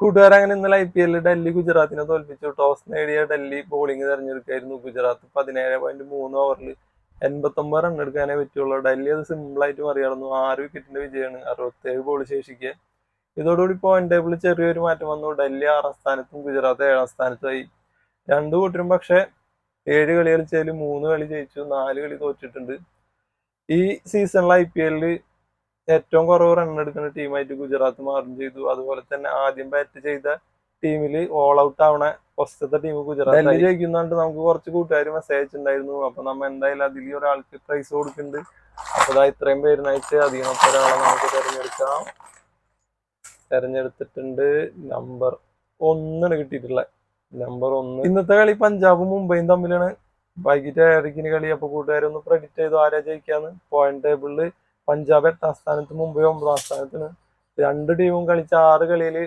കൂട്ടുകാർ അങ്ങനെ ഇന്നലെ IPL ഡൽഹി ഗുജറാത്തിനെ തോൽപ്പിച്ചു. ടോസ് നേടിയ ഡൽഹി ബോളിംഗ് തെരഞ്ഞെടുക്കായിരുന്നു. ഗുജറാത്ത് 17.3 ഓവറിൽ 89 റൺ എടുക്കാനേ പറ്റുള്ളൂ. ഡൽഹി അത് സിമ്പിൾ ആയിട്ട് മറികടന്നു. 6 വിക്കറ്റിന്റെ വിജയമാണ് 67 ബോൾ ശേഷിക്കുക. ഇതോടുകൂടി പോയിന്റ് ടേബിളിൽ ചെറിയൊരു മാറ്റം വന്നു. ഡൽഹി 6ാം സ്ഥാനത്തും ഗുജറാത്ത് 7ാം സ്ഥാനത്തായി. രണ്ടു കൂട്ടരും പക്ഷെ 7 കളി കളിച്ചതിൽ 3 കളി ജയിച്ചു, 4 കളി തോറ്റിട്ടുണ്ട്. ഈ സീസണിൽ IPL ഏറ്റവും കുറവ് റൺ എടുക്കുന്ന ടീമായിട്ട് ഗുജറാത്ത് മാറുകയും ചെയ്തു. അതുപോലെ തന്നെ ആദ്യം ബാറ്റ് ചെയ്ത ടീമിൽ ഓൾ ഔട്ട് ആവണ ഫസ്റ്റത്തെ ടീം ഗുജറാത്ത്. ഡൽഹി ജയിക്കുന്നുണ്ട് നമുക്ക് കുറച്ച് കൂട്ടുകാർ മെസ്സേജ് ഉണ്ടായിരുന്നു. അപ്പൊ നമ്മ എന്തായാലും അതിൽ ഒരാൾക്ക് പ്രൈസ് കൊടുക്കുന്നുണ്ട്. അപ്പൊ ഇത്രയും പേരിനായിട്ട് അധികം ഒരാളെ നമുക്ക് തെരഞ്ഞെടുത്തിട്ടുണ്ട്. നമ്പർ 1 കിട്ടിയിട്ടുള്ള നമ്പർ 1. ഇന്നത്തെ കളി പഞ്ചാബും മുംബൈയും തമ്മിലാണ്. വൈകിട്ട് 7:30 കളി. അപ്പൊ കൂട്ടുകാരൊന്ന് പ്രെഡിക്റ്റ് ചെയ്തു ആരാ ജയിക്കാന്ന്. പോയിന്റ് ടേബിളില് പഞ്ചാബ് 8ാം സ്ഥാനത്ത്, മുംബൈ 9ാം സ്ഥാനത്തിന്. രണ്ട് ടീമും കളിച്ച 6 കളിയിൽ